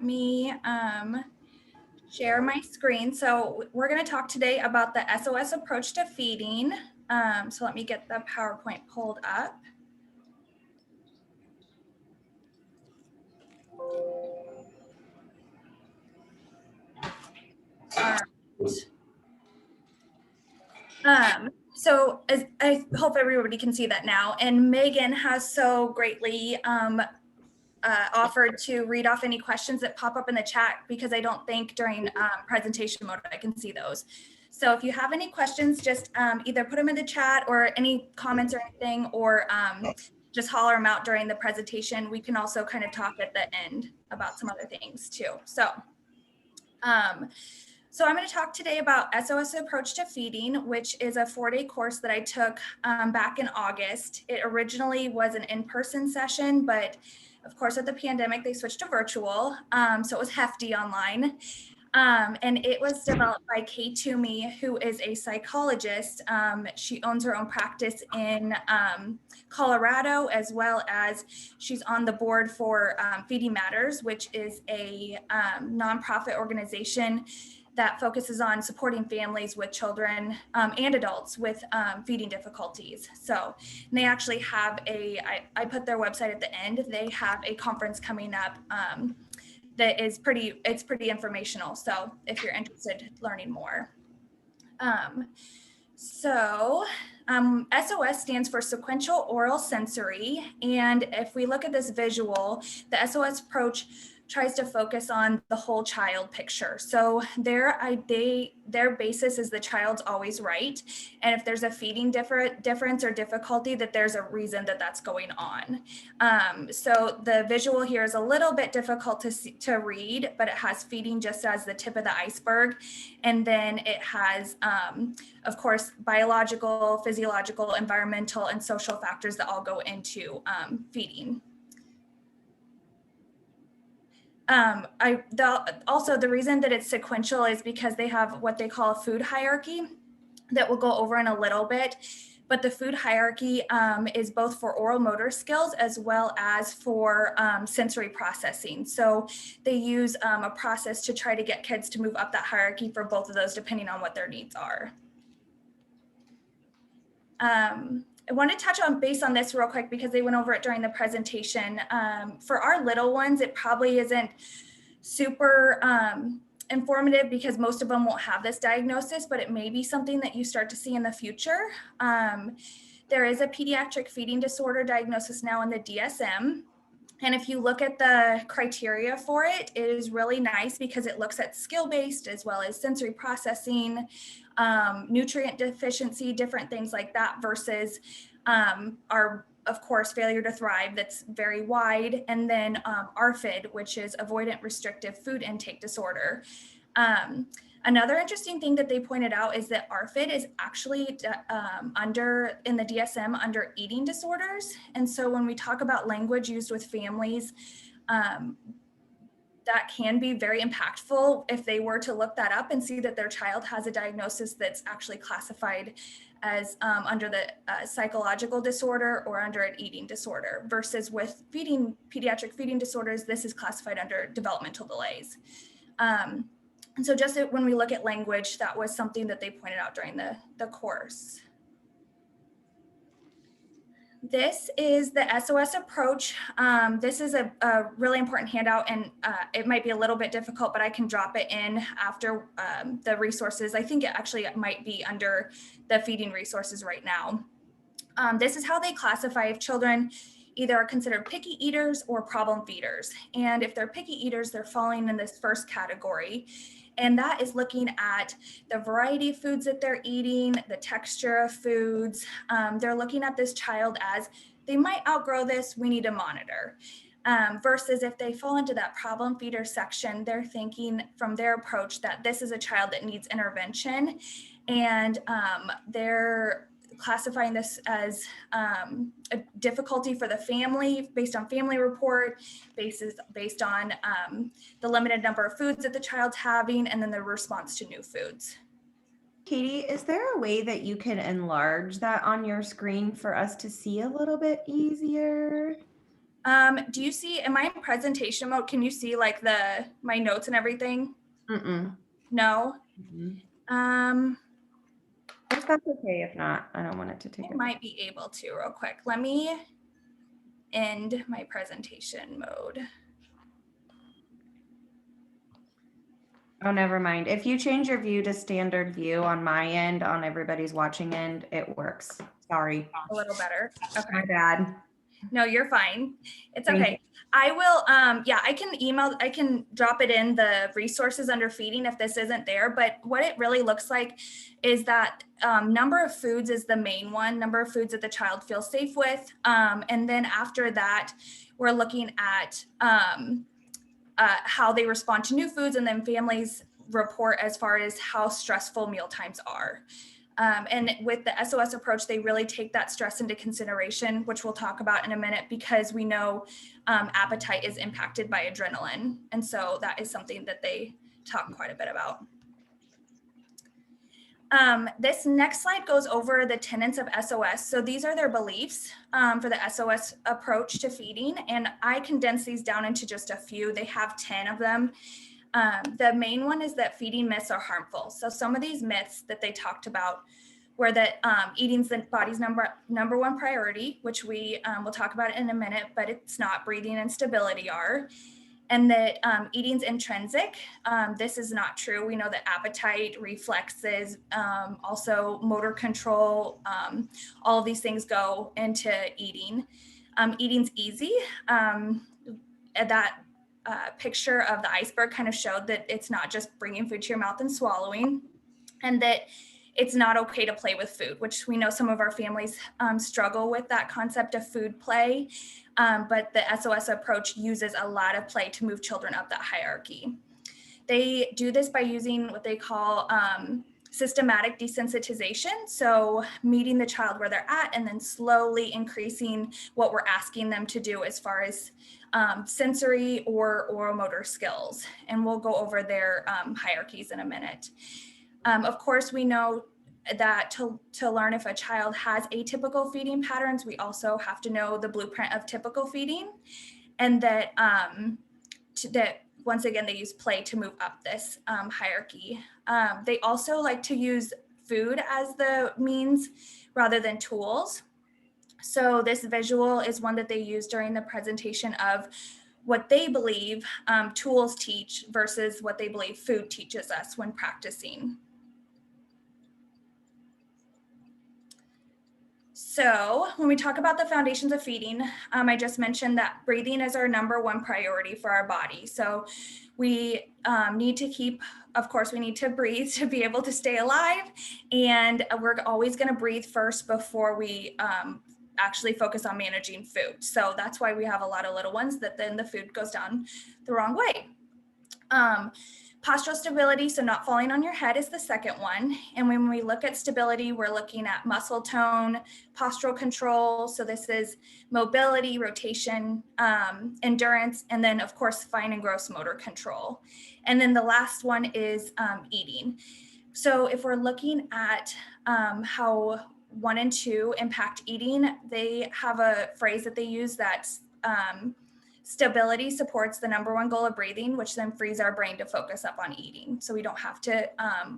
me share my screen. So we're going to talk today about the SOS approach to feeding. So let me get the PowerPoint pulled up. All right. So as I hope everybody can see that now. And Megan has so greatly offered to read off any questions that pop up in the chat, because I don't think during presentation mode I can see those. So if you have any questions, just either put them in the chat or any comments or anything, or just holler them out during the presentation. We can also kind of talk at the end about some other things too. So I'm going to talk today about SOS Approach to Feeding, which is a 4-day course that I took back in August. It originally was an in-person session, but of course, with the pandemic, they switched to virtual. So it was hefty online. And it was developed by Kay Toomey, who is a psychologist. She owns her own practice in Colorado, as well as she's on the board for Feeding Matters, which is a nonprofit organization that focuses on supporting families with children and adults with feeding difficulties. So they actually have I put their website at the end. They have a conference coming up that is pretty informational. So if you're interested in learning more. SOS stands for sequential oral sensory. And if we look at this visual, the SOS approach tries to focus on the whole child picture. So their basis is the child's always right. And if there's a feeding difference or difficulty, that there's a reason that that's going on. So the visual here is a little bit difficult to read, but it has feeding just as the tip of the iceberg. And then it has, of course, biological, physiological, environmental, and social factors that all go into feeding. Also, the reason that it's sequential is because they have what they call a food hierarchy that we'll go over in a little bit. But the food hierarchy is both for oral motor skills as well as for sensory processing. So they use a process to try to get kids to move up that hierarchy for both of those, depending on what their needs are. I want to touch on base on this real quick because they went over it during the presentation. For our little ones, it probably isn't super informative because most of them won't have this diagnosis, but it may be something that you start to see in the future. There is a pediatric feeding disorder diagnosis now in the DSM. And if you look at the criteria for it, it is really nice because it looks at skill-based as well as sensory processing, nutrient deficiency, different things like that, versus our, of course, failure to thrive, that's very wide, and then ARFID, which is avoidant restrictive food intake disorder. Another interesting thing that they pointed out is that ARFID is actually in the DSM under eating disorders. And so when we talk about language used with families, that can be very impactful if they were to look that up and see that their child has a diagnosis that's actually classified as under the psychological disorder or under an eating disorder, versus with pediatric feeding disorders, this is classified under developmental delays. And so just when we look at language, that was something that they pointed out during the course. This is the SOS approach. This is a really important handout, and it might be a little bit difficult, but I can drop it in after the resources. I think it might be under the feeding resources right now. This is how they classify if children either are considered picky eaters or problem feeders. And if they're picky eaters, they're falling in this first category. And that is looking at the variety of foods that they're eating, the texture of foods. They're looking at this child as they might outgrow this, we need to monitor. Versus if they fall into that problem feeder section, they're thinking from their approach that this is a child that needs intervention. And they're classifying this as a difficulty for the family based on family report, based on the limited number of foods that the child's having, and then the response to new foods. Katie, is there a way that you can enlarge that on your screen for us to see a little bit easier? Do you see, am I in presentation mode? Can you see like my notes and everything? Mm-mm. No? Mm-mm. Um, If that's okay, if not, I don't want it to take I it. might be able to real quick. Let me end my presentation mode. Oh, never mind. If you change your view to standard view on my end, on everybody's watching end, it works. Sorry. A little better. Okay. My bad. No, you're fine. It's Thank okay. I will, yeah, I can drop it in the resources under feeding if this isn't there, but what it really looks like is that number of foods is the main one, number of foods that the child feels safe with. And then after that, we're looking at how they respond to new foods, and then families report as far as how stressful meal times are. And with the SOS approach, they really take that stress into consideration, which we'll talk about in a minute, because we know appetite is impacted by adrenaline. And so that is something that they talk quite a bit about. This next slide goes over the tenets of SOS. So these are their beliefs for the SOS approach to feeding. And I condensed these down into just a few. They have 10 of them. The main one is that feeding myths are harmful. So some of these myths that they talked about were that eating's the body's number one priority, which we will talk about in a minute, but it's not. Breathing and stability are. And that eating's intrinsic. This is not true. We know that appetite, reflexes, also motor control, all of these things go into eating. Eating's easy. That picture of the iceberg kind of showed that it's not just bringing food to your mouth and swallowing, and that it's not okay to play with food, which we know some of our families struggle with that concept of food play. But the SOS approach uses a lot of play to move children up that hierarchy. They do this by using what they call systematic desensitization. So meeting the child where they're at and then slowly increasing what we're asking them to do as far as sensory or oral motor skills. And we'll go over their hierarchies in a minute. Of course, we know that to learn if a child has atypical feeding patterns, we also have to know the blueprint of typical feeding, and that that once again, they use play to move up this hierarchy. They also like to use food as the means rather than tools. So this visual is one that they use during the presentation of what they believe tools teach versus what they believe food teaches us when practicing. So when we talk about the foundations of feeding, I just mentioned that breathing is our number one priority for our body. So we need to keep, of course, we need to breathe to be able to stay alive. And we're always going to breathe first before we actually focus on managing food. So that's why we have a lot of little ones that then the food goes down the wrong way. Postural stability, so not falling on your head, is the second one. And when we look at stability, we're looking at muscle tone, postural control. So this is mobility, rotation, endurance, and then of course, fine and gross motor control. And then the last one is eating. So if we're looking at how 1 and 2 impact eating, they have a phrase that they use that's stability supports the number one goal of breathing, which then frees our brain to focus up on eating. So we don't have to,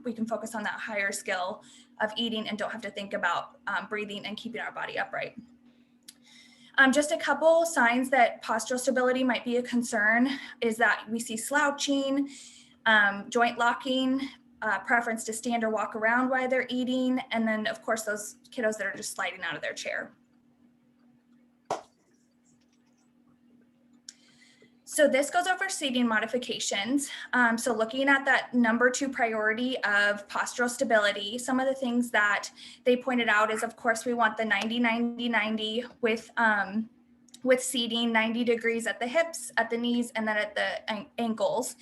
we can focus on that higher skill of eating and don't have to think about breathing and keeping our body upright. Just a couple signs that postural stability might be a concern is that we see slouching, joint locking, preference to stand or walk around while they're eating, and then of course those kiddos that are just sliding out of their chair. So this goes over seating modifications. So looking at that number 2 priority of postural stability, some of the things that they pointed out is, of course, we want the 90-90-90 with seating 90 degrees at the hips, at the knees, and then at the ankles.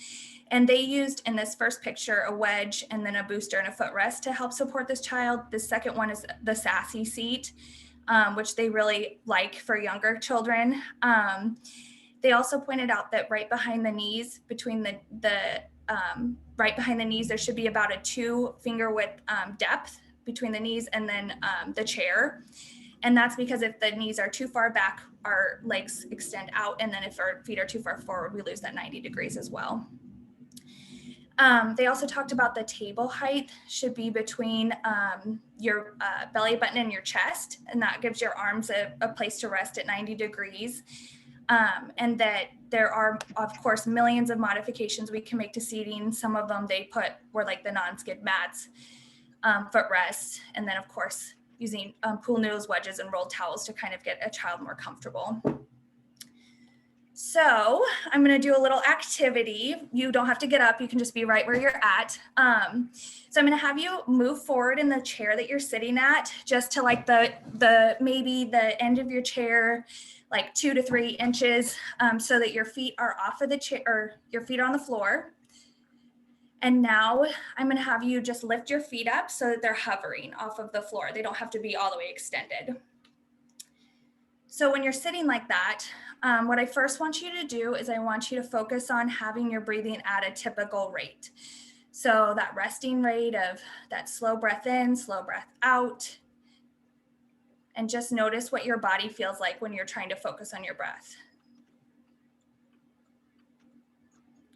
And they used in this first picture a wedge and then a booster and a footrest to help support this child. The second one is the sassy seat, which they really like for younger children. They also pointed out that right behind the knees, between right behind the knees, there should be about a 2-finger width depth between the knees and then the chair. And that's because if the knees are too far back, our legs extend out. And then if our feet are too far forward, we lose that 90 degrees as well. They also talked about the table height should be between your belly button and your chest, and that gives your arms a place to rest at 90 degrees. And that there are, of course, millions of modifications we can make to seating. Some of them were like the non-skid mats, footrests, and then of course using pool noodles, wedges, and rolled towels to kind of get a child more comfortable. So I'm going to do a little activity. You don't have to get up. You can just be right where you're at. So I'm going to have you move forward in the chair that you're sitting at, just to like maybe the end of your chair, like 2 to 3 inches, so that your feet are off of the chair, or your feet are on the floor. And now I'm going to have you just lift your feet up so that they're hovering off of the floor. They don't have to be all the way extended. So when you're sitting like that, what I first want you to do is I want you to focus on having your breathing at a typical rate. So that resting rate of that slow breath in, slow breath out, and just notice what your body feels like when you're trying to focus on your breath.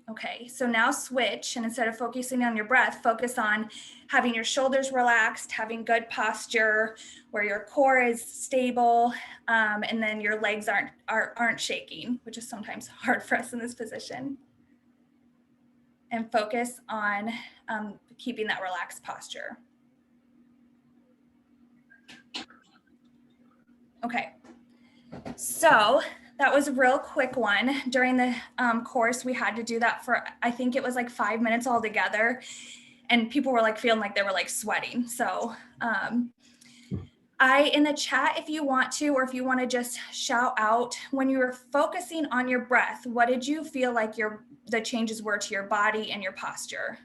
Okay, so now switch, and instead of focusing on your breath, focus on having your shoulders relaxed, having good posture, where your core is stable, and then your legs aren't shaking, which is sometimes hard for us in this position. And focus on keeping that relaxed posture. Okay, so that was a real quick one. During the course, we had to do that for, I think it was like 5 minutes altogether. And people were like feeling like they were like sweating. So in the chat, if you want to, or if you want to just shout out, when you were focusing on your breath, what did you feel like the changes were to your body and your posture?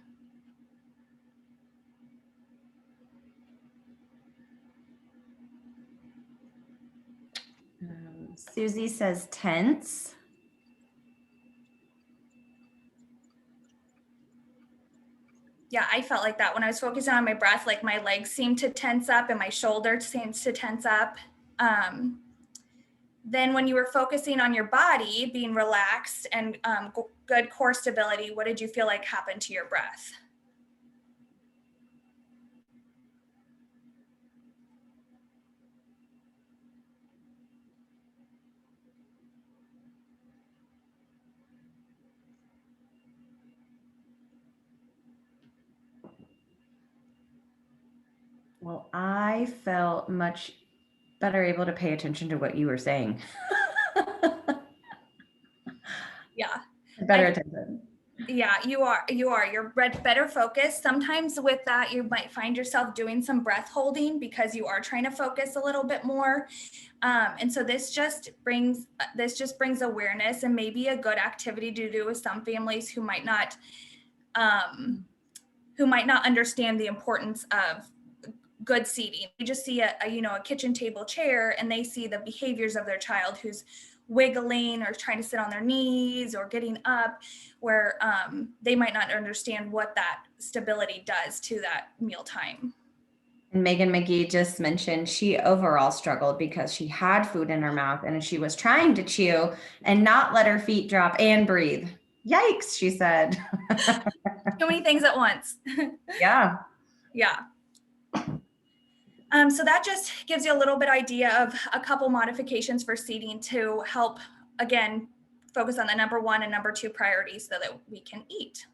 Susie says tense. Yeah, I felt like that when I was focusing on my breath, like my legs seemed to tense up and my shoulder seems to tense up. Then when you were focusing on your body being relaxed and good core stability, what did you feel like happened to your breath? Well, I felt much better able to pay attention to what you were saying. Yeah. Better attention. Yeah, you are. You're better focused. Sometimes with that, you might find yourself doing some breath holding because you are trying to focus a little bit more. And so this just brings awareness, and maybe a good activity to do with some families who might not understand the importance of good seating. You just see a kitchen table chair, and they see the behaviors of their child who's wiggling or trying to sit on their knees or getting up, where they might not understand what that stability does to that mealtime. And Megan McGee just mentioned she overall struggled because she had food in her mouth and she was trying to chew and not let her feet drop and breathe. Yikes, she said. Too many things at once. Yeah. Yeah. So that just gives you a little bit idea of a couple modifications for seating to help, again, focus on the number 1 and number 2 priorities so that we can eat.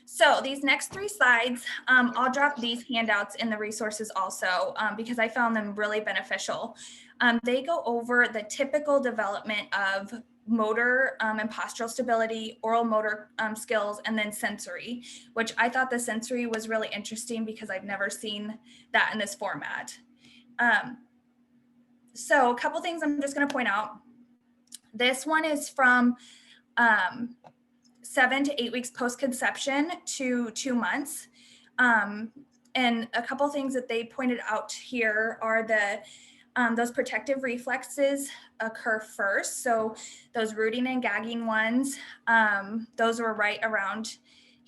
So these next 3 slides, I'll drop these handouts in the resources also because I found them really beneficial. They go over the typical development of motor and postural stability, oral motor skills, and then sensory, which I thought the sensory was really interesting because I've never seen that in this format. So a couple things I'm just going to point out. This one is from 7 to 8 weeks post-conception to 2 months. And a couple things that they pointed out here are those protective reflexes occur first. So those rooting and gagging ones, those were right around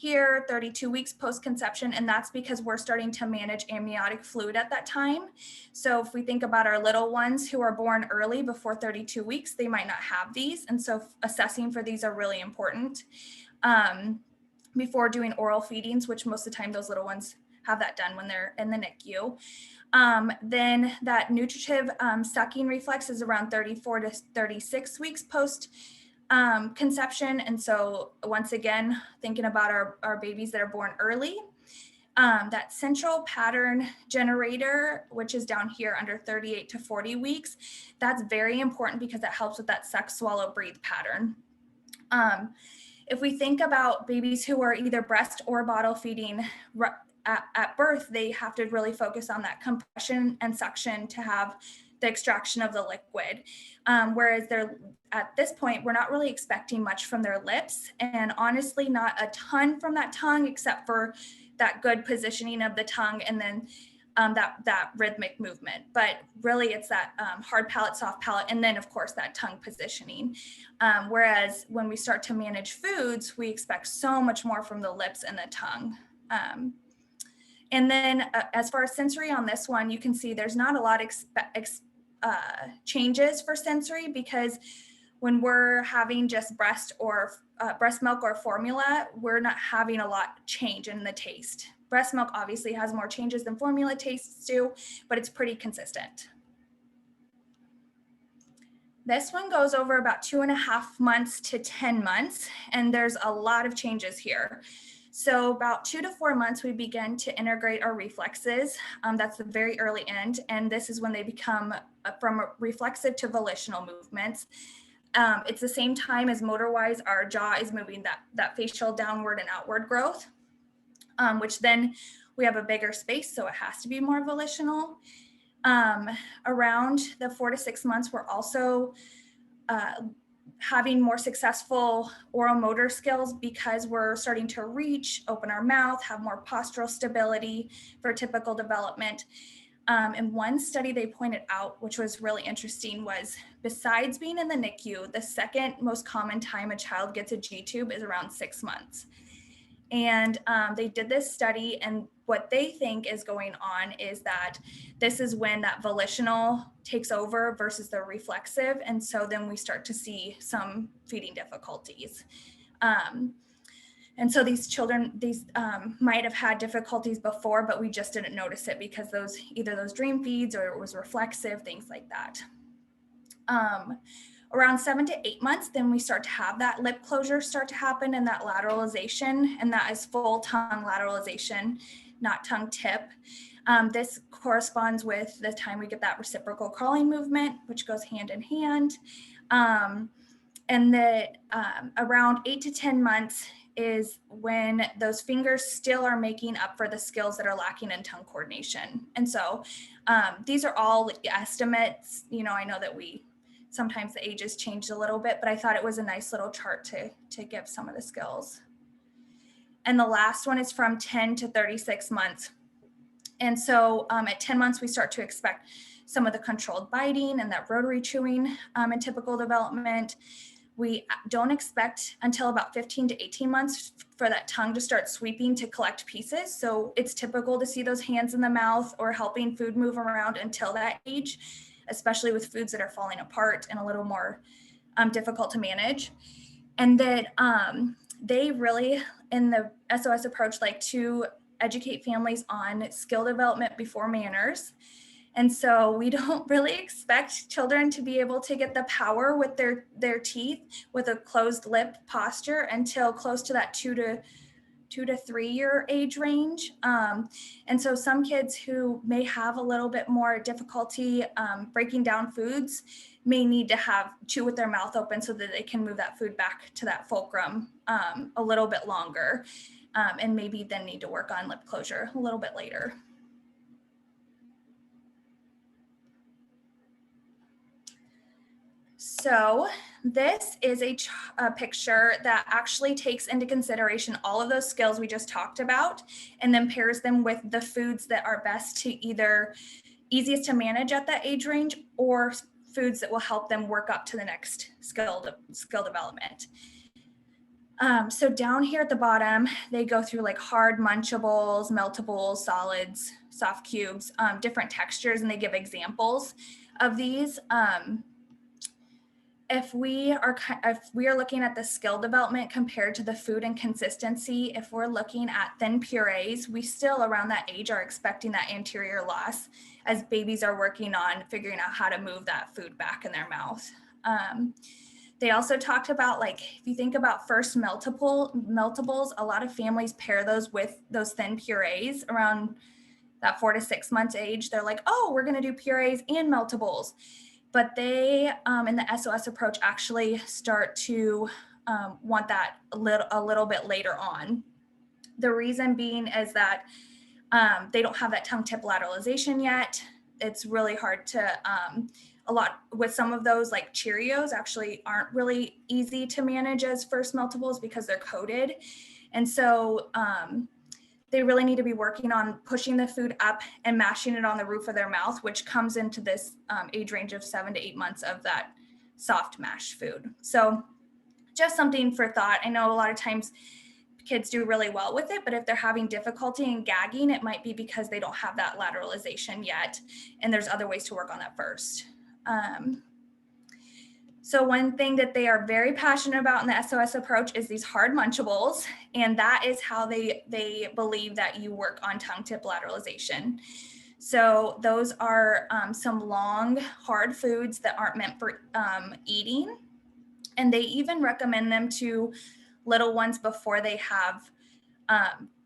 here, 32 weeks post-conception, and that's because we're starting to manage amniotic fluid at that time. So if we think about our little ones who are born early before 32 weeks, they might not have these, and so assessing for these are really important before doing oral feedings, which most of the time those little ones have that done when they're in the NICU. Then that nutritive sucking reflex is around 34 to 36 weeks post conception. And so once again, thinking about our babies that are born early, that central pattern generator, which is down here under 38 to 40 weeks, that's very important because it helps with that suck, swallow, breathe pattern. If we think about babies who are either breast or bottle feeding at birth, they have to really focus on that compression and suction to have the extraction of the liquid. Whereas they're at this point, we're not really expecting much from their lips, and honestly, not a ton from that tongue, except for that good positioning of the tongue and then that rhythmic movement. But really it's that hard palate, soft palate, and then of course that tongue positioning. Whereas when we start to manage foods, we expect so much more from the lips and the tongue. And then as far as sensory on this one, you can see there's not a lot of changes for sensory, because when we're having just breast milk or formula, we're not having a lot change in the taste. Breast milk obviously has more changes than formula tastes do, but it's pretty consistent. This one goes over about 2.5 months to 10 months, and there's a lot of changes here. So about 2 to 4 months, we begin to integrate our reflexes. That's the very early end, and this is when they become from reflexive to volitional movements. It's the same time as motor-wise, our jaw is moving that facial downward and outward growth, which then we have a bigger space, so it has to be more volitional. Around the 4 to 6 months, we're also having more successful oral motor skills because we're starting to reach, open our mouth, have more postural stability for typical development. And one study they pointed out, which was really interesting, was besides being in the NICU, the second most common time a child gets a G-tube is around 6 months. And they did this study, and what they think is going on is that this is when that volitional takes over versus the reflexive. And so then we start to see some feeding difficulties. And so these children, might have had difficulties before, but we just didn't notice it because either those dream feeds or it was reflexive, things like that. Around 7 to 8 months, then we start to have that lip closure start to happen and that lateralization, and that is full tongue lateralization, not tongue tip. This corresponds with the time we get that reciprocal crawling movement, which goes hand in hand. And that around 8 to 10 months is when those fingers still are making up for the skills that are lacking in tongue coordination. And so these are all estimates. I know that sometimes the ages changed a little bit, but I thought it was a nice little chart to give some of the skills. And the last one is from 10 to 36 months. And so at 10 months, we start to expect some of the controlled biting and that rotary chewing in typical development. We don't expect until about 15 to 18 months for that tongue to start sweeping to collect pieces. So it's typical to see those hands in the mouth or helping food move around until that age, especially with foods that are falling apart and a little more difficult to manage. And that they really, in the SOS approach, like to educate families on skill development before manners. And so we don't really expect children to be able to get the power with their teeth with a closed lip posture until close to that 2 to 3 year age range. And so some kids who may have a little bit more difficulty breaking down foods may need to chew with their mouth open so that they can move that food back to that fulcrum a little bit longer, and maybe then need to work on lip closure a little bit later. So this is a picture that actually takes into consideration all of those skills we just talked about, and then pairs them with the foods that are best to either easiest to manage at that age range or foods that will help them work up to the next skill development. So down here at the bottom, they go through like hard munchables, meltables, solids, soft cubes, different textures, and they give examples of these. If we are looking at the skill development compared to the food and consistency, if we're looking at thin purees, we still around that age are expecting that anterior loss as babies are working on figuring out how to move that food back in their mouth. They also talked about, like, if you think about first meltables, a lot of families pair those with those thin purees around that 4 to 6 months age. They're like, oh, we're going to do purees and meltables. But they, in the SOS approach, actually start to want that a little bit later on. The reason being is that they don't have that tongue tip lateralization yet. It's really hard to, a lot with some of those, like Cheerios actually aren't really easy to manage as first meltables because they're coated. And so they really need to be working on pushing the food up and mashing it on the roof of their mouth, which comes into this age range of 7 to 8 months of that soft mash food. So just something for thought. I know a lot of times kids do really well with it, but if they're having difficulty in gagging, it might be because they don't have that lateralization yet. And there's other ways to work on that first. So one thing that they are very passionate about in the SOS approach is these hard munchables, and that is how they believe that you work on tongue tip lateralization. So those are some long, hard foods that aren't meant for eating, and they even recommend them to little ones before they have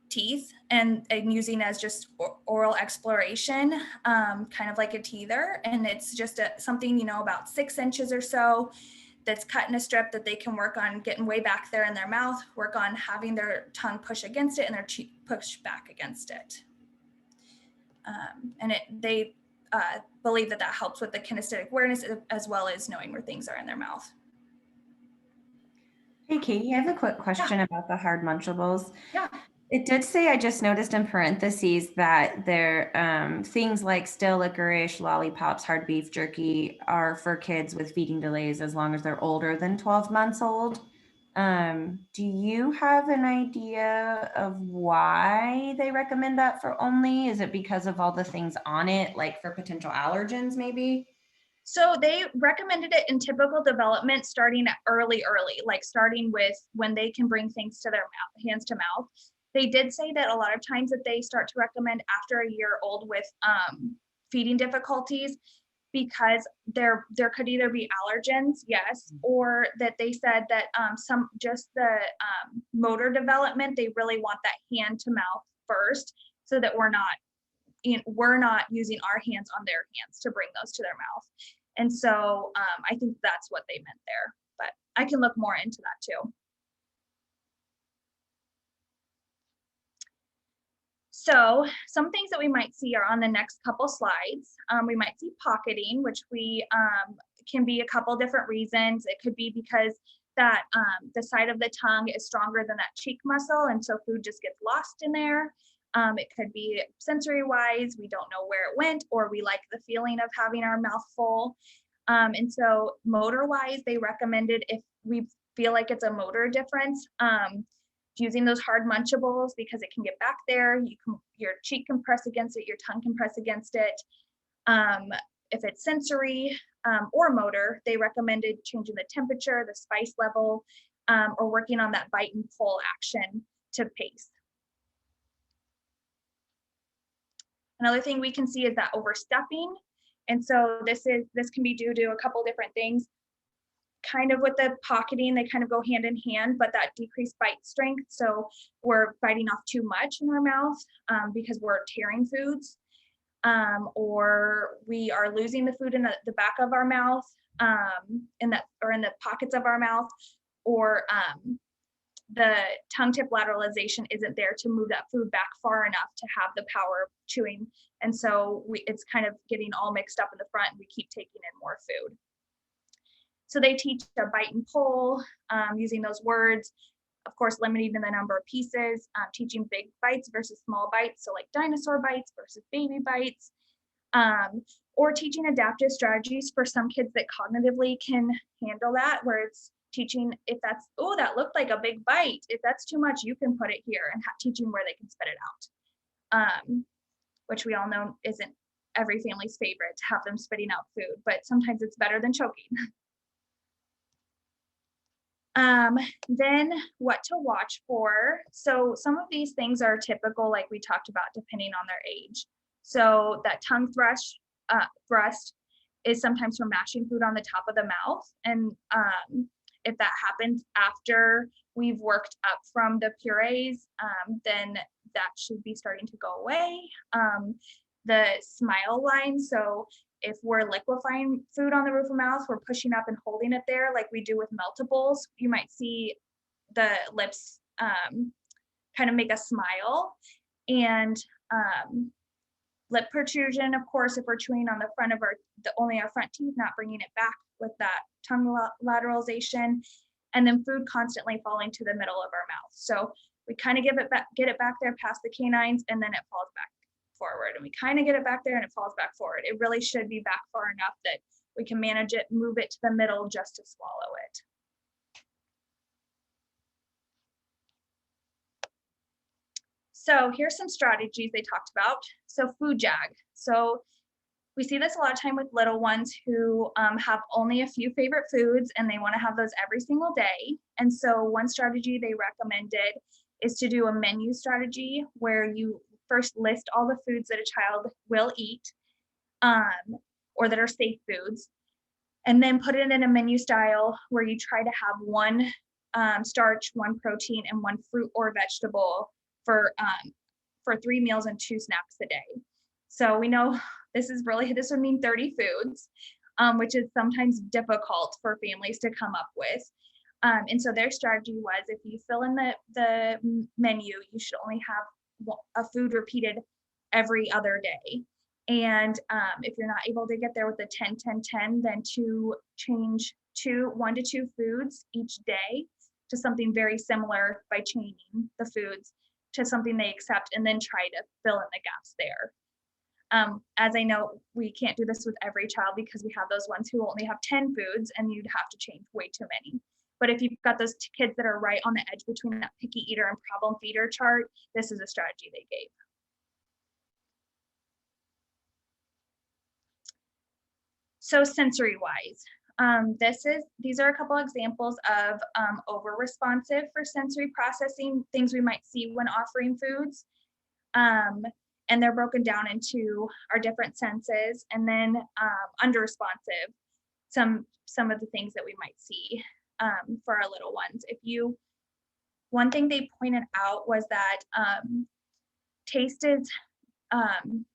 teeth, and using as just oral exploration, kind of like a teether. And it's just something, about 6 inches or so that's cut in a strip that they can work on getting way back there in their mouth, work on having their tongue push against it and their cheek push back against it. And they believe that helps with the kinesthetic awareness as well as knowing where things are in their mouth. Hey, Katie, I have a quick question about the hard munchables. Yeah. It did say, I just noticed in parentheses that there things like stale licorice, lollipops, hard beef jerky are for kids with feeding delays as long as they're older than 12 months old. Do you have an idea of why they recommend that for only? Is it because of all the things on it, like for potential allergens maybe? So they recommended it in typical development starting early, like starting with when they can bring things to their mouth, hands to mouth. They did say that a lot of times that they start to recommend after a year old with feeding difficulties, because there could either be allergens, yes, or that they said that some just the motor development, they really want that hand to mouth first, so that we're not using our hands on their hands to bring those to their mouth. And so I think that's what they meant there, but I can look more into that too. So some things that we might see are on the next couple slides. We might see pocketing, which we can be a couple different reasons. It could be because that the side of the tongue is stronger than that cheek muscle, and so food just gets lost in there. It could be sensory wise, we don't know where it went, or we like the feeling of having our mouth full. And so motor wise, they recommended, if we feel like it's a motor difference, using those hard munchables, because it can get back there. Your cheek can press against it, your tongue can press against it. If it's sensory or motor, they recommended changing the temperature, the spice level, or working on that bite and pull action to pace. Another thing we can see is that overstepping. And so this can be due to a couple different things. Kind of with the pocketing, they kind of go hand in hand, but that decreased bite strength. So we're biting off too much in our mouth because we're tearing foods, or we are losing the food in the back of our mouth, in the pockets of our mouth, or the tongue tip lateralization isn't there to move that food back far enough to have the power of chewing. And so it's kind of getting all mixed up in the front, and we keep taking in more food. So they teach a bite and pull, using those words, of course, limiting the number of pieces, teaching big bites versus small bites. So like dinosaur bites versus baby bites, or teaching adaptive strategies for some kids that cognitively can handle that, where it's teaching if that's, oh, that looked like a big bite. If that's too much, you can put it here, and teaching where they can spit it out, which we all know isn't every family's favorite to have them spitting out food, but sometimes it's better than choking. Then what to watch for. So some of these things are typical, like we talked about, depending on their age. So that tongue thrust is sometimes from mashing food on the top of the mouth. And if that happens after we've worked up from the purees, then that should be starting to go away. The smile line, so if we're liquefying food on the roof of mouth, we're pushing up and holding it there like we do with meltables. You might see the lips kind of make a smile. And lip protrusion, of course, if we're chewing on the front of only our front teeth, not bringing it back with that tongue lateralization. And then food constantly falling to the middle of our mouth. So we kind of get it back there past the canines, and then it falls back forward, and we kind of get it back there and it falls back forward. It really should be back far enough that we can manage it, move it to the middle just to swallow it. So here's some strategies they talked about. So food jag. So we see this a lot of time with little ones who have only a few favorite foods and they want to have those every single day. And so one strategy they recommended is to do a menu strategy where you first list all the foods that a child will eat, or that are safe foods, and then put it in a menu style where you try to have one starch, one protein, and one fruit or vegetable for 3 meals and 2 snacks a day. So we know this would mean 30 foods, which is sometimes difficult for families to come up with. And so their strategy was, if you fill in the menu, you should only have a food repeated every other day. And if you're not able to get there with the 10-10-10, then to change 1 to 2 foods each day to something very similar by changing the foods to something they accept, and then try to fill in the gaps there. As I know, we can't do this with every child because we have those ones who only have 10 foods and you'd have to change way too many. But if you've got those kids that are right on the edge between that picky eater and problem feeder chart, this is a strategy they gave. So sensory wise, these are a couple examples of over responsive for sensory processing, things we might see when offering foods. And they're broken down into our different senses, and then under responsive, some of the things that we might see for our little ones. One thing they pointed out was that taste is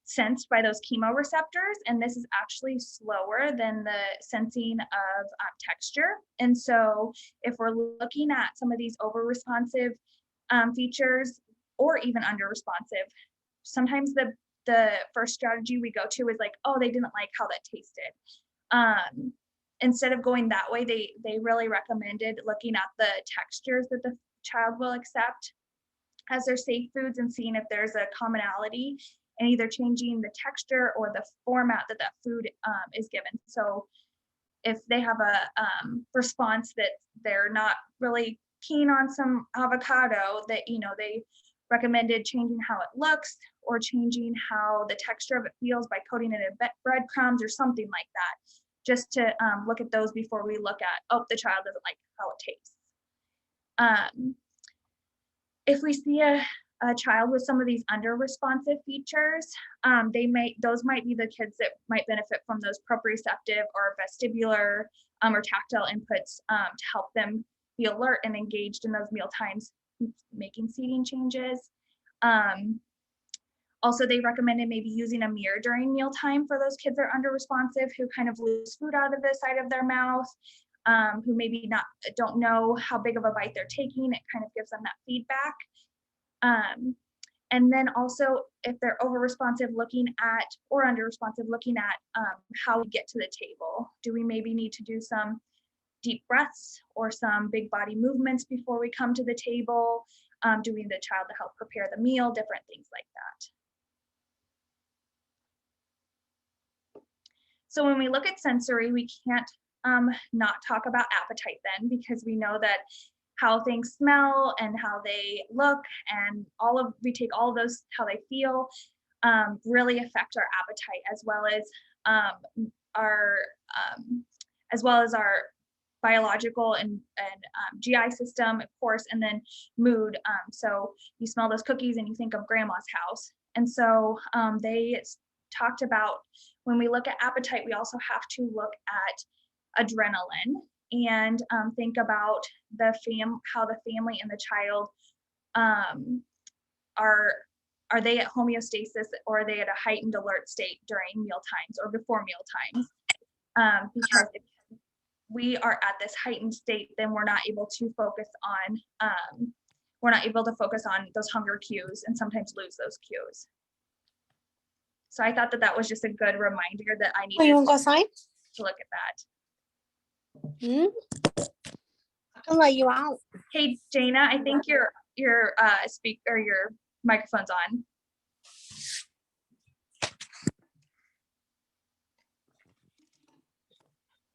sensed by those chemoreceptors, and this is actually slower than the sensing of texture. And so if we're looking at some of these over responsive features, or even under responsive, sometimes the first strategy we go to is like, oh, they didn't like how that tasted. Instead of going that way, they really recommended looking at the textures that the child will accept as their safe foods and seeing if there's a commonality, and either changing the texture or the format that food is given. So if they have a response that they're not really keen on some avocado, that they recommended changing how it looks or changing how the texture of it feels by coating it in breadcrumbs or something like that, just to look at those before we look at, oh, the child doesn't like how it tastes. If we see a child with some of these under responsive features, those might be the kids that might benefit from those proprioceptive or vestibular or tactile inputs to help them be alert and engaged in those meal times, making seating changes. Also, they recommended maybe using a mirror during mealtime for those kids that are under responsive, who kind of lose food out of the side of their mouth, who maybe don't know how big of a bite they're taking. It kind of gives them that feedback. And then also, if they're over responsive, looking at, or under responsive, looking at how we get to the table. Do we maybe need to do some deep breaths or some big body movements before we come to the table? Do we need the child to help prepare the meal? Different things like that. So when we look at sensory, we can't not talk about appetite then, because we know that how things smell and how they look and we take all of those, how they feel, really affect our appetite, our um, as well as our biological and GI system, of course, and then mood. So you smell those cookies and you think of grandma's house. And so they talked about, when we look at appetite, we also have to look at adrenaline and think about how the family and the child are they at homeostasis, or are they at a heightened alert state during meal times or before meal times? Because if we are at this heightened state, then we're not able to focus on those hunger cues, and sometimes lose those cues. So I thought that was just a good reminder that I needed You want to go outside? to look at that. I can let you out. Hey, Jana, I think your microphone's on.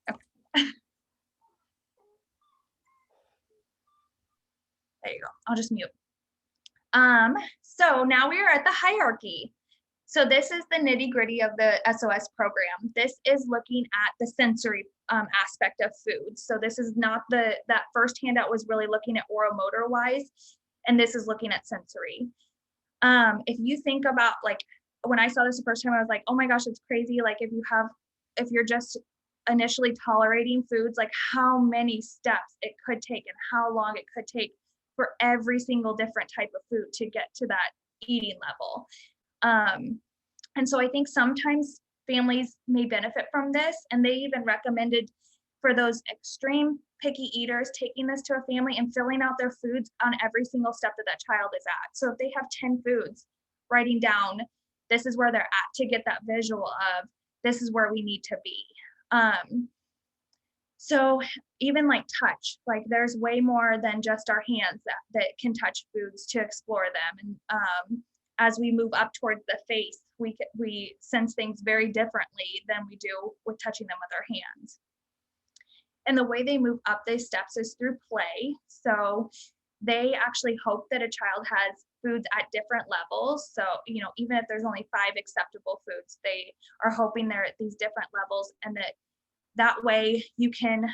Okay. There you go. I'll just mute. So now we are at the hierarchy. So this is the nitty gritty of the SOS program. This is looking at the sensory aspect of food. So this is not that first handout was really looking at oromotor wise, and this is looking at sensory. If you think about, like, when I saw this the first time, I was like, oh my gosh, it's crazy. Like if you're just initially tolerating foods, like how many steps it could take and how long it could take for every single different type of food to get to that eating level. And so I think sometimes families may benefit from this, and they even recommended for those extreme picky eaters taking this to a family and filling out their foods on every single step that child is at. So if they have 10 foods, writing down, this is where they're at, to get that visual of, this is where we need to be. So even like touch, like there's way more than just our hands that can touch foods to explore them. And as we move up towards the face, we sense things very differently than we do with touching them with our hands. And the way they move up these steps is through play. So they actually hope that a child has foods at different levels. So, even if there's only 5 acceptable foods, they are hoping they're at these different levels, and that way you can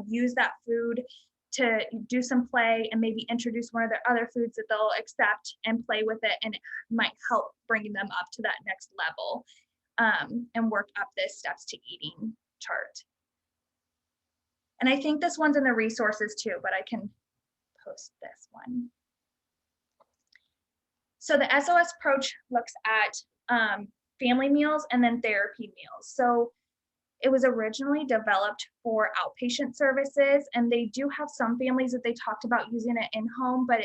use that food to do some play and maybe introduce one of their other foods that they'll accept and play with it, and it might help bring them up to that next level, and work up this steps to eating chart. And I think this one's in the resources too, but I can post this one. So the SOS approach looks at family meals and then therapy meals. So it was originally developed for outpatient services, and they do have some families that they talked about using it in home, but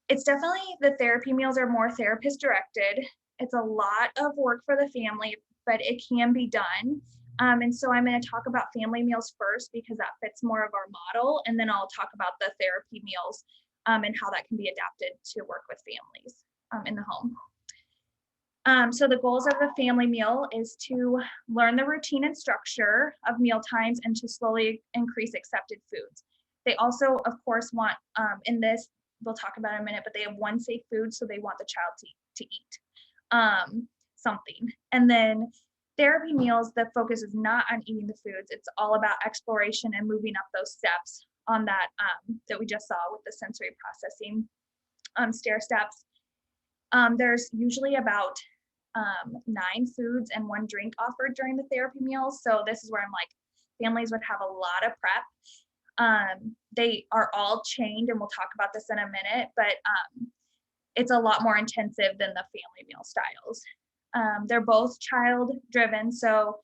it's definitely, the therapy meals are more therapist directed. It's a lot of work for the family, but it can be done. And so I'm going to talk about family meals first, because that fits more of our model, and then I'll talk about the therapy meals and how that can be adapted to work with families in the home. So the goals of the family meal is to learn the routine and structure of meal times and to slowly increase accepted foods. They also, of course, want, in this, we'll talk about in a minute, but they have one safe food, so they want the child to eat something. And then therapy meals, the focus is not on eating the foods. It's all about exploration and moving up those steps on that we just saw with the sensory processing stair steps. There's usually about 9 foods and 1 drink offered during the therapy meals. So this is where I'm like, families would have a lot of prep. They are all chained, and we'll talk about this in a minute, but it's a lot more intensive than the family meal styles. They're both child driven. So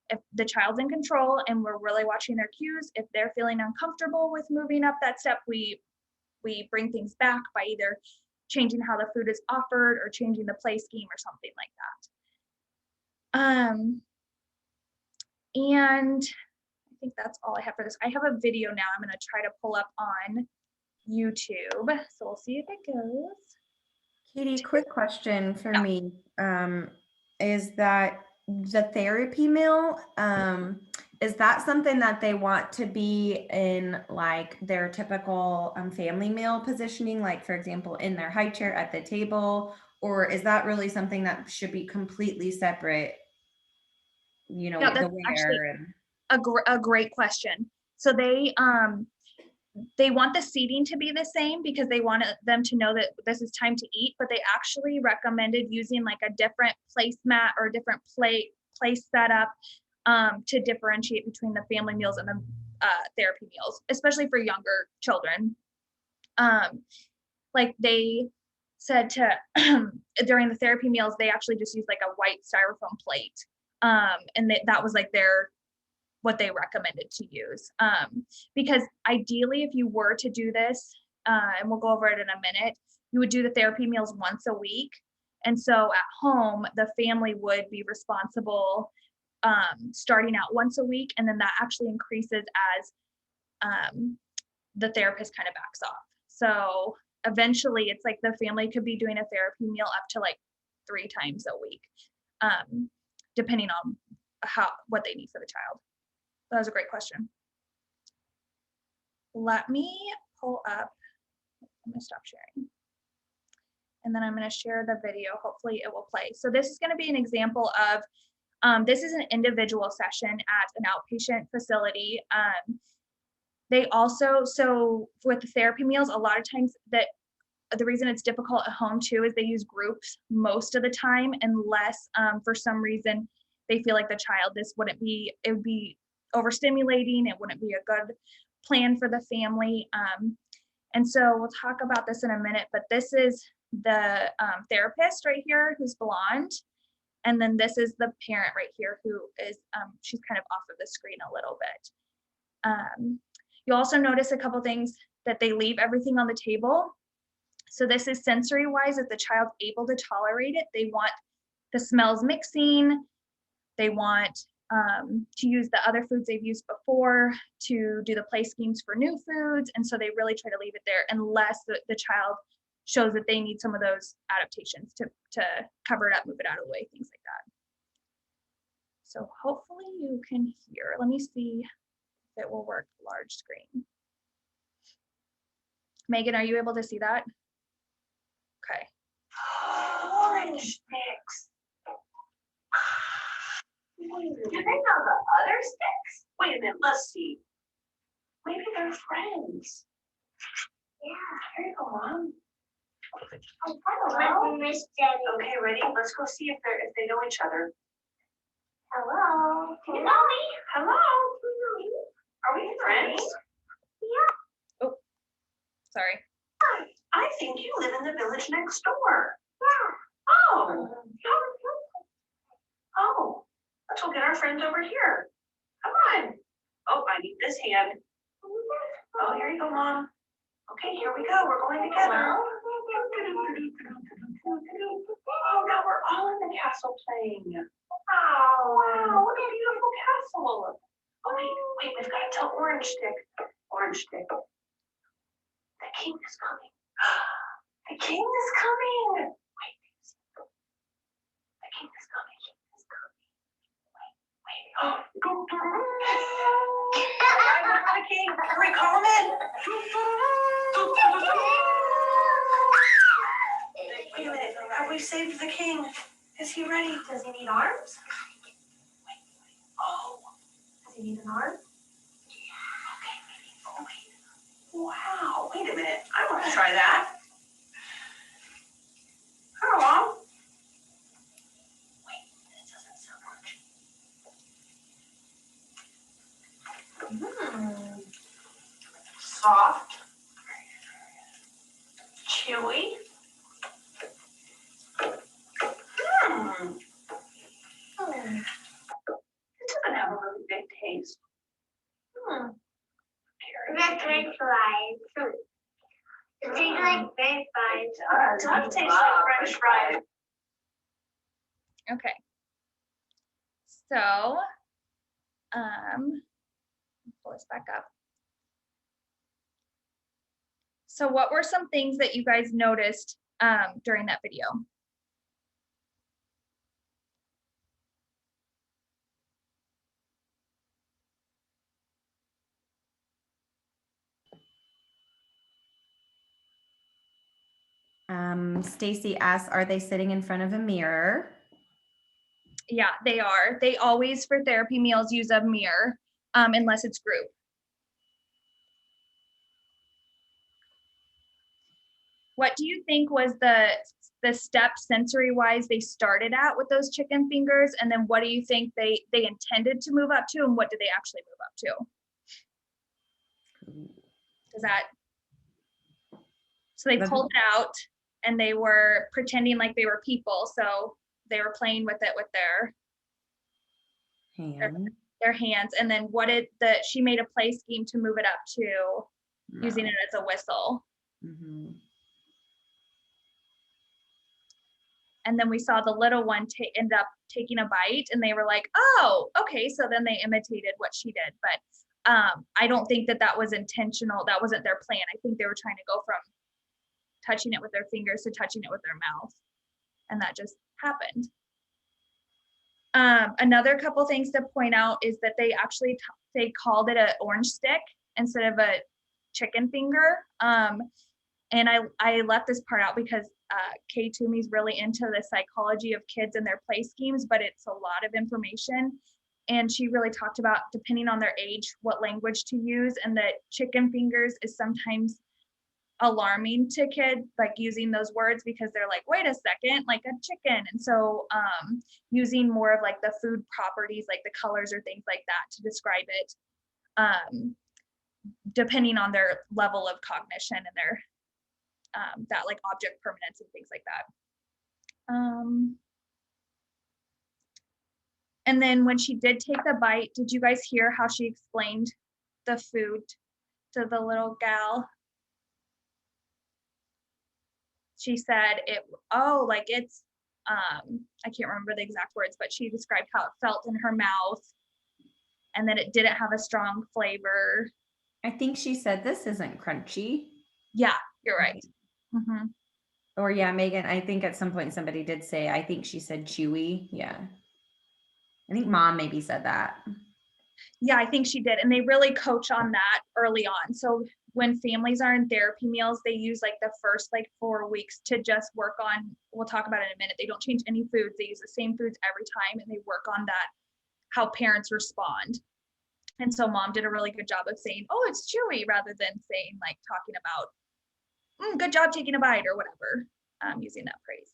if the child's in control and we're really watching their cues, if they're feeling uncomfortable with moving up that step, we bring things back by either changing how the food is offered or changing the play scheme or something like that. And I think that's all I have for this. I have a video now I'm going to try to pull up on YouTube. So we'll see if it goes. Katie, quick question for me, is that the therapy meal, is that something that they want to be in like their typical family meal positioning, like for example, in their high chair at the table, or is that really something that should be completely separate? You know, Yeah, the that's actually where and a great question. So they want the seating to be the same because they want them to know that this is time to eat, but they actually recommended using like a different placemat or a different place setup to differentiate between the family meals and the therapy meals, especially for younger children. Like they said to during the therapy meals, they actually just used like a white styrofoam plate. And that was like what they recommended to use. Because ideally, if you were to do this, and we'll go over it in a minute, you would do the therapy meals once a week. And so at home, the family would be responsible starting out once a week, and then that actually increases as the therapist kind of backs off. So eventually it's like the family could be doing a therapy meal up to like 3 times a week, depending on what they need for the child. That was a great question. Let me pull up, I'm gonna stop sharing. And then I'm gonna share the video, hopefully it will play. So this is gonna be an example of, this is an individual session at an outpatient facility. They also, so with the therapy meals, a lot of times that the reason it's difficult at home too is they use groups most of the time, unless for some reason they feel like the child, it would be overstimulating, it wouldn't be a good plan for the family. And so we'll talk about this in a minute, but this is the therapist right here who's blonde. And then this is the parent right here who is, she's kind of off of the screen a little bit. You'll also notice a couple things that they leave everything on the table. So this is sensory wise, if the child's able to tolerate it, they want the smells mixing, they want to use the other foods they've used before to do the play schemes for new foods. And so they really try to leave it there unless the child shows that they need some of those adaptations to cover it up, move it out of the way, things like that. So hopefully you can hear. Let me see if it will work large screen. Megan, are you able to see that? Okay. Orange sticks. Do they know the other sticks? Wait a minute, let's see. Maybe they're friends. Yeah, here you go, Mom. Oh, hello. Miss Jenny. Okay, ready? Let's go see if they know each other. Hello. Do you know me? Hello. Are we friends? Yeah. Oh, sorry. I think you live in the village next door. Yeah. Oh. Oh. Let's go get our friends over here. Come on. Oh, I need this hand. Oh, here you go, Mom. Okay, here we go. We're going together. Oh, now we're all in the castle playing. Wow, wow, what a beautiful castle. Oh, wait, we've got to tell Orange Stick. Orange Stick. The king is coming. The king is coming. Wait. The king is coming. Oh, the king. Are we calling? Wait a minute. Have we saved the king? Is he ready? Does he need arms? Oh. Does he need an arm? Yeah. Okay, maybe. Oh, wait. Wow. Wait a minute. I want to try that. Hello, Mom. Wait, this doesn't sound much. Soft. Chewy. It doesn't have a really big taste. That's French fries. It tastes like French fries. It does taste like French fries. Okay. So, pull this back up. So what were some things that you guys noticed during that video? Stacy asks, are they sitting in front of a mirror? Yeah, they are. They always, for therapy meals, use a mirror, unless it's group. What do you think was the step sensory wise they started at with those chicken fingers? And then what do you think they intended to move up to, and what did they actually move up to? Does that, so they pulled it out and they were pretending like they were people. So they were playing with it with their hands. And then what did she made a play scheme to move it up to, using it as a whistle. Mm-hmm. And then we saw the little one end up taking a bite, and they were like, oh, okay. So then they imitated what she did. But I don't think that was intentional. That wasn't their plan. I think they were trying to go from touching it with their fingers to touching it with their mouth. And that just happened. Another couple things to point out is that they actually, they called it an orange stick instead of a chicken finger. And I left this part out because Kay Toomey's really into the psychology of kids and their play schemes, but it's a lot of information. And she really talked about, depending on their age, what language to use, and that chicken fingers is sometimes alarming to kids, like using those words, because they're like, wait a second, like a chicken. And so using more of like the food properties, like the colors or things like that to describe it, depending on their level of cognition and their that like object permanence and things like that. And then when she did take the bite, did you guys hear how she explained the food to the little gal? She said like it's, I can't remember the exact words, but she described how it felt in her mouth and that it didn't have a strong flavor. I think she said this isn't crunchy. Yeah, you're right. Mm-hmm. Or yeah, Megan, I think at some point somebody did say, I think she said chewy. Yeah. I think mom maybe said that. Yeah, I think she did. And they really coach on that early on. So when families are in therapy meals, they use like the first like 4 weeks to just work on, we'll talk about it in a minute. They don't change any foods. They use the same foods every time, and they work on that, how parents respond. And so mom did a really good job of saying, oh, it's chewy, rather than saying like talking about, good job taking a bite or whatever, using that phrase.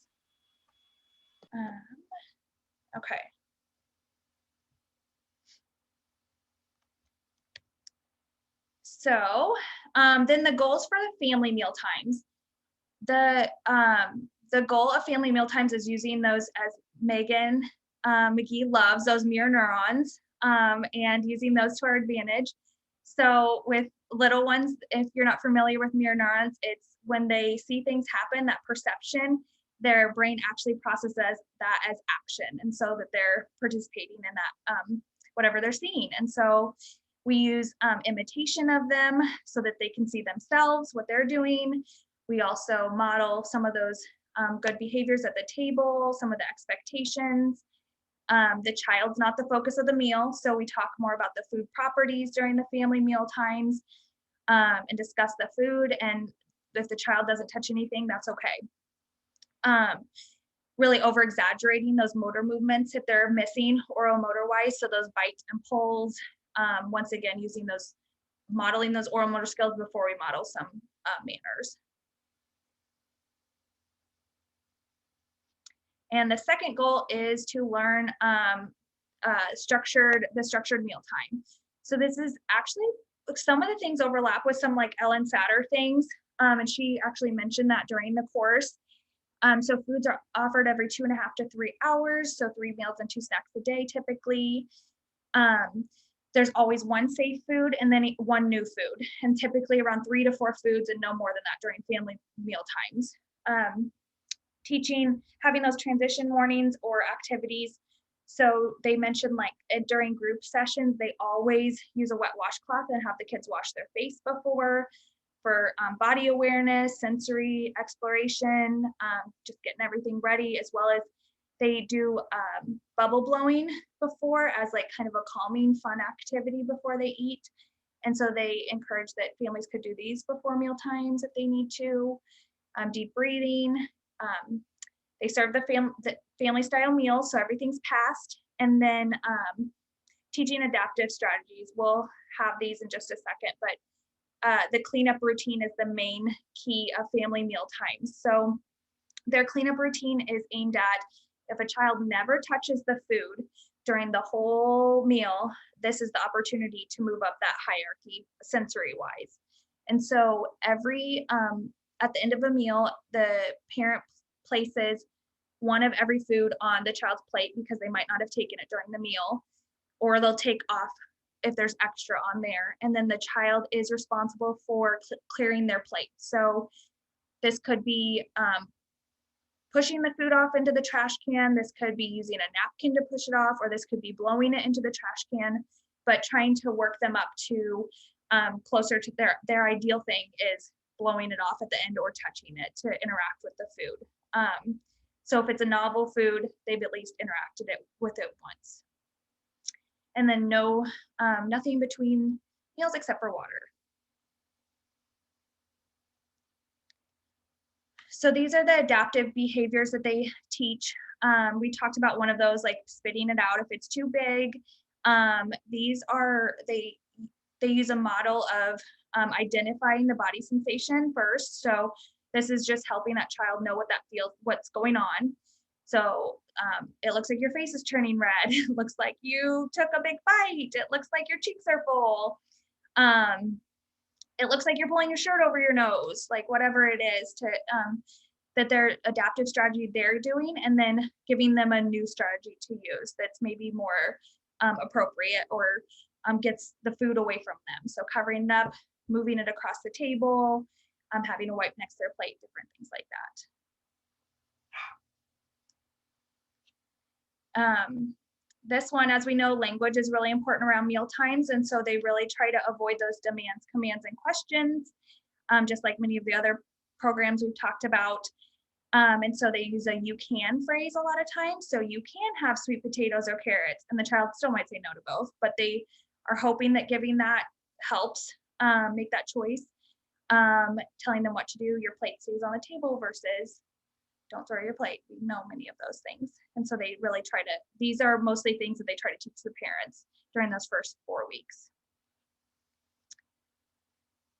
Okay. So then the goals for the family meal times. The goal of family meal times is using those, as Megan McGee loves, those mirror neurons, and using those to our advantage. So with little ones, if you're not familiar with mirror neurons, it's when they see things happen, that perception, their brain actually processes that as action, and so that they're participating in that, whatever they're seeing. And so we use imitation of them so that they can see themselves, what they're doing. We also model some of those good behaviors at the table, some of the expectations. The child's not the focus of the meal, so we talk more about the food properties during the family meal times, and discuss the food. And if the child doesn't touch anything, that's okay. Really over exaggerating those motor movements if they're missing oral motor wise, so those bites and pulls. Once again, modeling those oral motor skills before we model some manners. And the second goal is to learn the structured meal time. So this is actually, some of the things overlap with some like Ellen Satter things, and she actually mentioned that during the course. So foods are offered every 2.5 to 3 hours, so 3 meals and 2 snacks a day typically. There's always one safe food and then one new food, and typically around 3 to 4 foods and no more than that during family meal times. Having those transition mornings or activities. So they mentioned like during group sessions, they always use a wet washcloth and have the kids wash their face before, for body awareness, sensory exploration, just getting everything ready, as well as they do bubble blowing before as like kind of a calming, fun activity before they eat. And so they encourage that families could do these before meal times if they need to. deep breathing. They serve the family style meals, so everything's passed. And then teaching adaptive strategies. We'll have these in just a second, but the cleanup routine is the main key of family meal times. So their cleanup routine is aimed at if a child never touches the food during the whole meal, this is the opportunity to move up that hierarchy sensory wise. And so at the end of a meal, the parent places one of every food on the child's plate because they might not have taken it during the meal, or they'll take off if there's extra on there. And then the child is responsible for clearing their plate. So this could be pushing the food off into the trash can. This could be using a napkin to push it off, or this could be blowing it into the trash can, but trying to work them up to closer to their ideal thing is blowing it off at the end or touching it to interact with the food. So if it's a novel food, they've at least interacted with it once. And then nothing between meals except for water. So these are the adaptive behaviors that they teach. We talked about one of those, like spitting it out if it's too big. These are, they use a model of identifying the body sensation first. So this is just helping that child know what that feels, what's going on. So it looks like your face is turning red. It looks like you took a big bite. It looks like your cheeks are full. It looks like you're pulling your shirt over your nose, like whatever it is to that their adaptive strategy they're doing, and then giving them a new strategy to use that's maybe more appropriate or gets the food away from them. So covering it up, moving it across the table, having a wipe next to their plate, different things like that. This one, as we know, language is really important around meal times, and so they really try to avoid those demands, commands, and questions, just like many of the other programs we've talked about. And so they use a "you can" phrase a lot of times. So you can have sweet potatoes or carrots, and the child still might say no to both, but they are hoping that giving that helps make that choice. Telling them what to do, your plate stays on the table versus don't throw your plate. We know many of those things. And so they really try to, these are mostly things that they try to teach the parents during those first 4 weeks.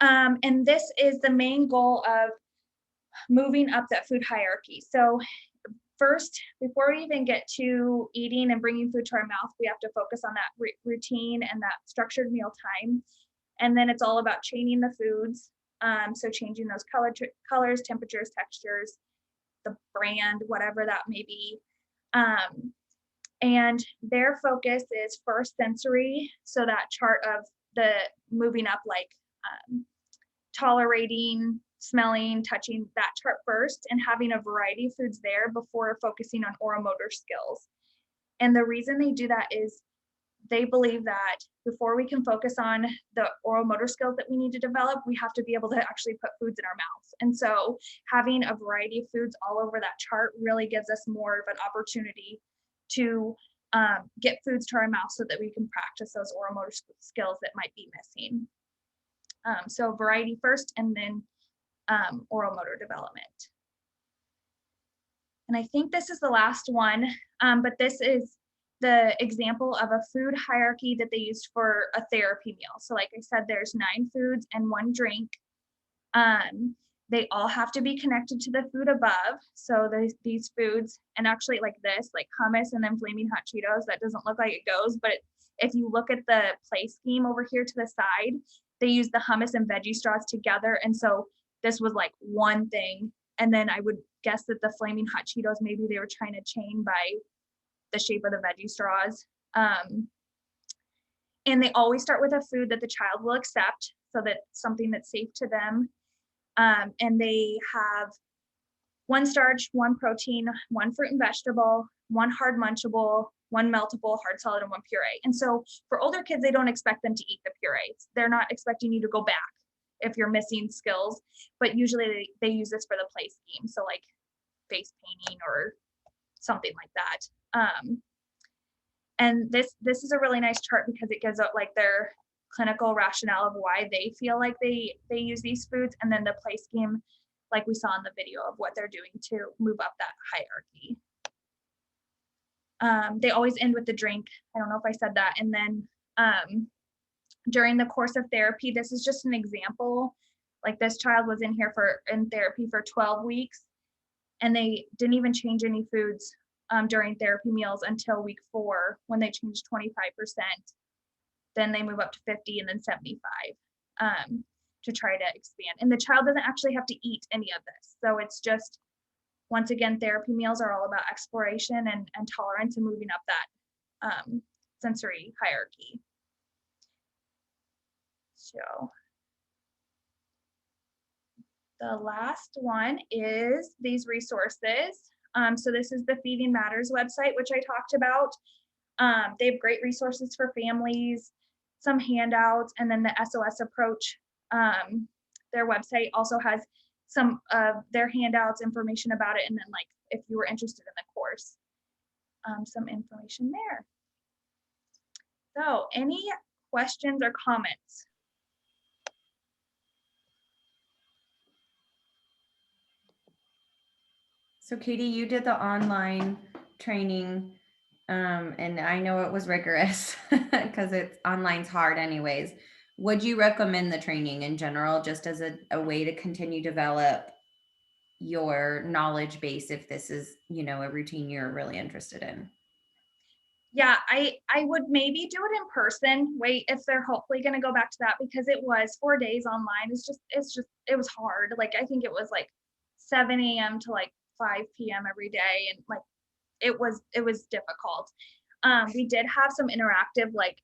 And this is the main goal of moving up that food hierarchy. So first, before we even get to eating and bringing food to our mouth, we have to focus on that routine and that structured meal time. And then it's all about changing the foods. So changing those colors, temperatures, textures, the brand, whatever that may be. And their focus is first sensory. So that chart of the moving up, like tolerating, smelling, touching, that chart first, and having a variety of foods there before focusing on oral motor skills. And the reason they do that is they believe that before we can focus on the oral motor skills that we need to develop, we have to be able to actually put foods in our mouths. And so having a variety of foods all over that chart really gives us more of an opportunity to get foods to our mouth so that we can practice those oral motor skills that might be missing. So variety first, and then oral motor development. And I think this is the last one, but this is the example of a food hierarchy that they used for a therapy meal. So like I said, there's 9 foods and 1 drink. They all have to be connected to the food above. So these foods, and actually like this, like hummus and then flaming hot Cheetos, that doesn't look like it goes, but if you look at the play scheme over here to the side, they use the hummus and veggie straws together. And so this was like one thing. And then I would guess that the flaming hot Cheetos, maybe they were trying to chain by the shape of the veggie straws. And they always start with a food that the child will accept, so that something that's safe to them. And they have 1 starch, 1 protein, 1 fruit and vegetable, 1 hard munchable, 1 meltable, hard solid, and 1 puree. And so for older kids, they don't expect them to eat the purees. They're not expecting you to go back if you're missing skills, but usually they use this for the play scheme. So like face painting or something like that. And this is a really nice chart because it gives out like their clinical rationale of why they feel like they use these foods, and then the play scheme like we saw in the video of what they're doing to move up that hierarchy. They always end with the drink. I don't know if I said that. And then during the course of therapy, this is just an example. Like this child was in therapy for 12 weeks, and they didn't even change any foods during therapy meals until week 4, when they changed 25%. Then they move up to 50 and then 75 to try to expand. And the child doesn't actually have to eat any of this. So it's just, once again, therapy meals are all about exploration and tolerance and moving up that sensory hierarchy. So the last one is these resources. So this is the Feeding Matters website, which I talked about. They have great resources for families, some handouts, and then the SOS Approach. Their website also has some of their handouts, information about it, and then like if you were interested in the course, some information there. So any questions or comments? So Katie, you did the online training, and I know it was rigorous because it's online's hard anyways. Would you recommend the training in general, just as a way to continue to develop your knowledge base if this is, a routine you're really interested in? Yeah, I would maybe do it in person. Wait, if they're hopefully going to go back to that, because it was 4 days online. It was hard. Like I think it was like 7 a.m. to like 5 p.m. every day, and like it was difficult. We did have some interactive, like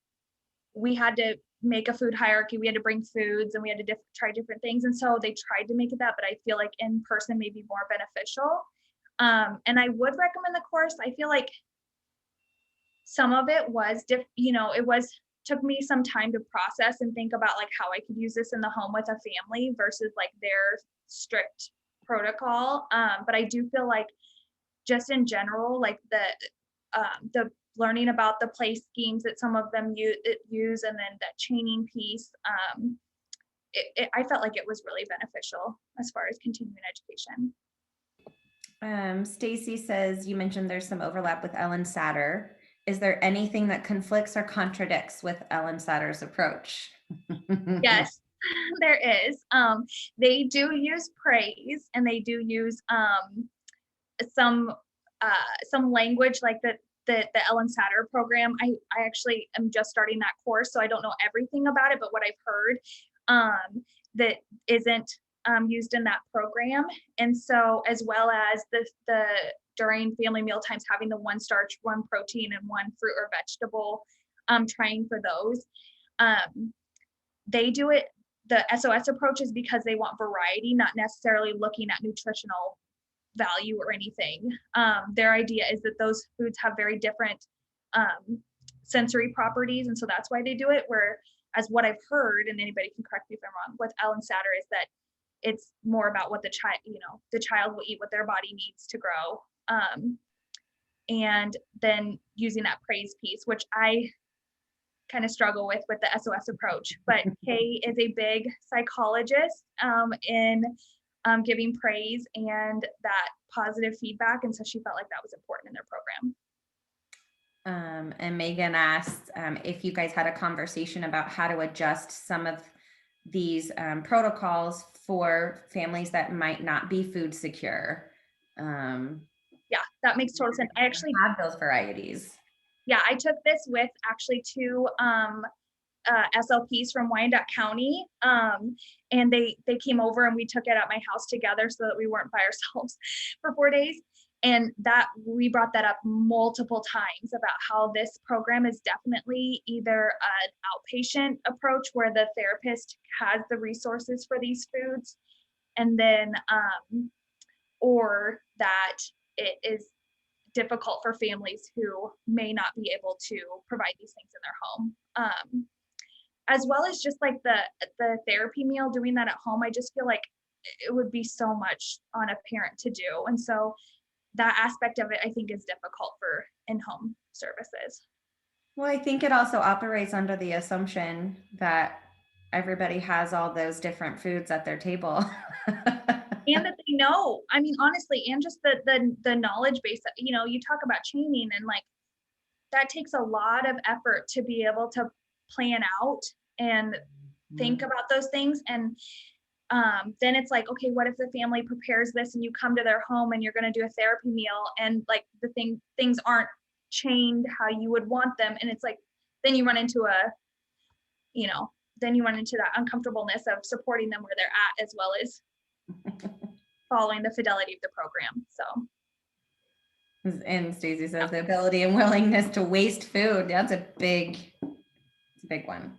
we had to make a food hierarchy. We had to bring foods and we had to try different things. And so they tried to make it that, but I feel like in person may be more beneficial. And I would recommend the course. I feel like some of it was, took me some time to process and think about like how I could use this in the home with a family versus like their strict protocol. But I do feel like just in general, like the learning about the play schemes that some of them use and then that chaining piece, I felt like it was really beneficial as far as continuing education. Stacy says, you mentioned there's some overlap with Ellen Satter. Is there anything that conflicts or contradicts with Ellen Satter's approach? Yes, there is. They do use praise, and they do use some language like the Ellen Satter program. I actually am just starting that course, so I don't know everything about it, but what I've heard that isn't used in that program. And so, as well as the during family meal times, having the 1 starch, 1 protein, and 1 fruit or vegetable, trying for those. They do it, the SOS approach is because they want variety, not necessarily looking at nutritional value or anything. Their idea is that those foods have very different sensory properties, and so that's why they do it. Whereas what I've heard, and anybody can correct me if I'm wrong, with Ellen Satter is that it's more about what the child will eat, what their body needs to grow, and then using that praise piece, which I kind of struggle with the SOS approach. But Kay is a big psychologist in giving praise and that positive feedback, and so she felt like that was important in their program. And Megan asked if you guys had a conversation about how to adjust some of these protocols for families that might not be food secure. Yeah, that makes total sense. I actually have those varieties. Yeah, I took this with actually 2 SLPs from Wyandotte County, and they came over and we took it at my house together so that we weren't by ourselves for 4 days. And that we brought that up multiple times about how this program is definitely either an outpatient approach where the therapist has the resources for these foods, and then or that it is difficult for families who may not be able to provide these things in their home. As well as just like the therapy meal, doing that at home, I just feel like it would be so much on a parent to do. And so that aspect of it, I think, is difficult for in-home services. Well, I think it also operates under the assumption that everybody has all those different foods at their table. And that they know, I mean, honestly, and just the knowledge base that, you know, you talk about training and like, that takes a lot of effort to be able to plan out and think about those things. And then it's like, okay, what if the family prepares this and you come to their home and you're going to do a therapy meal and like things aren't chained how you would want them. And it's like, then you run into then you run into that uncomfortableness of supporting them where they're at, as well as following the fidelity of the program. So. And Stacey says the ability and willingness to waste food. That's a big one.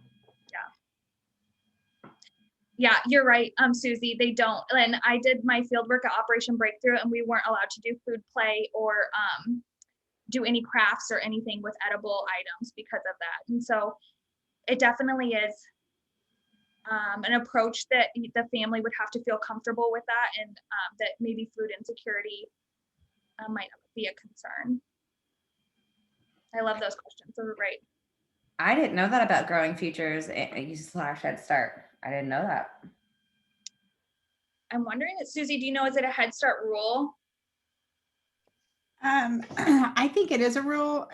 Yeah, you're right, Susie. They don't. And I did my field work at Operation Breakthrough, and we weren't allowed to do food play or do any crafts or anything with edible items because of that. And so it definitely is an approach that the family would have to feel comfortable with that, and that maybe food insecurity might be a concern. I love those questions. Those are great. I didn't know that about Growing Futures / Head Start. I didn't know that. I'm wondering, Susie, do you know, is it a Head Start rule? I think it is a rule.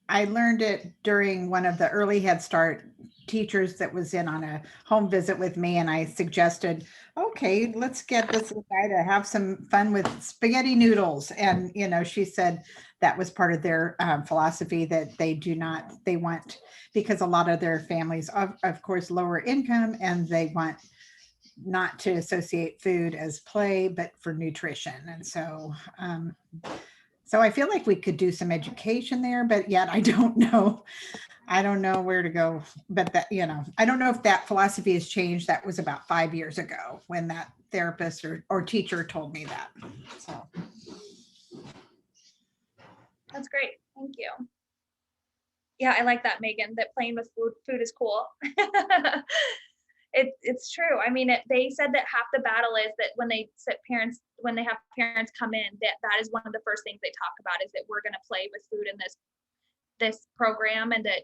I learned it during one of the early Head Start teachers that was in on a home visit with me, and I suggested, okay, let's get this guy to have some fun with spaghetti noodles. And, you know, she said that was part of their philosophy, that they want, because a lot of their families, of course, lower income, and they want not to associate food as play, but for nutrition. And so, so I feel like we could do some education there, but yet I don't know where to go. But that, you know, I don't know if that philosophy has changed. That was about 5 years ago when that therapist or teacher told me that. So That's great. Thank you. Yeah, I like that, Megan, that playing with food is cool. It's true. I mean, they said that half the battle is that when they have parents come in, that is one of the first things they talk about, is that we're going to play with food in this program, and that,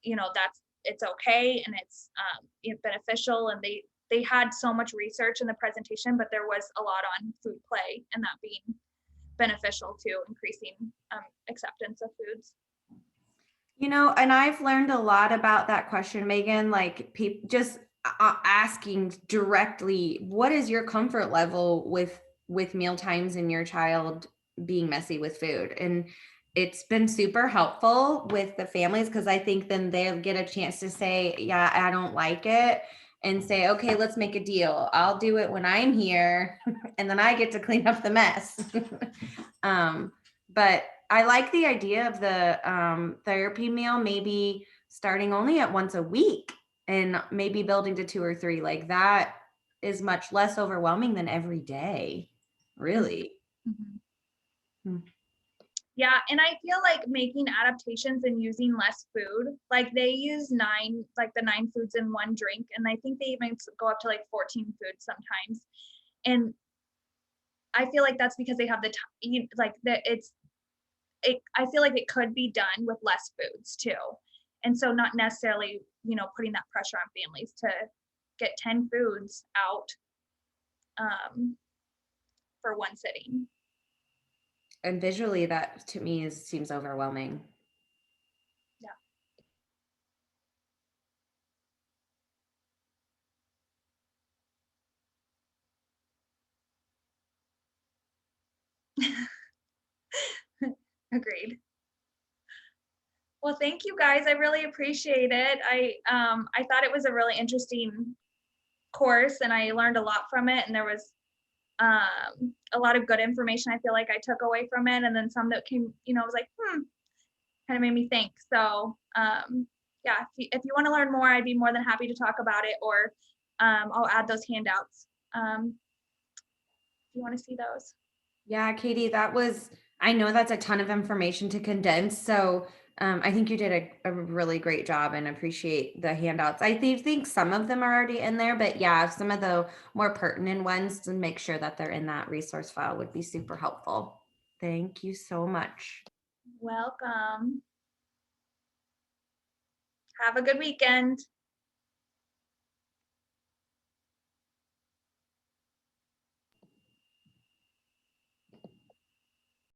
you know, it's okay, and it's beneficial. And they had so much research in the presentation, but there was a lot on food play and that being beneficial to increasing acceptance of foods. You know, and I've learned a lot about that question, Megan, like people just asking directly, what is your comfort level with meal times and your child being messy with food? And it's been super helpful with the families, because I think then they'll get a chance to say, yeah, I don't like it, and say, okay, let's make a deal. I'll do it when I'm here and then I get to clean up the mess. But I like the idea of the therapy meal, maybe starting only at once a week and maybe building to 2 or 3. Like that is much less overwhelming than every day, really. Mm-hmm. Yeah, and I feel like making adaptations and using less food, like they use the 9 foods in one drink, and I think they even go up to like 14 foods sometimes. And I feel like that's because they have the time, like that I feel like it could be done with less foods too. And so not necessarily, you know, putting that pressure on families to get 10 foods out for one sitting. And visually, that to me seems overwhelming. Yeah. Agreed. Well, thank you guys. I really appreciate it. I thought it was a really interesting course, and I learned a lot from it, and there was a lot of good information I feel like I took away from it, and then some that came, you know, I was like, kind of made me think. So yeah, if you want to learn more, I'd be more than happy to talk about it, or I'll add those handouts if you want to see those. Yeah, Katie, I know that's a ton of information to condense. So I think you did a really great job, and appreciate the handouts. I think some of them are already in there, but yeah, some of the more pertinent ones, to make sure that they're in that resource file, would be super helpful. Thank you so much. Welcome. Have a good weekend.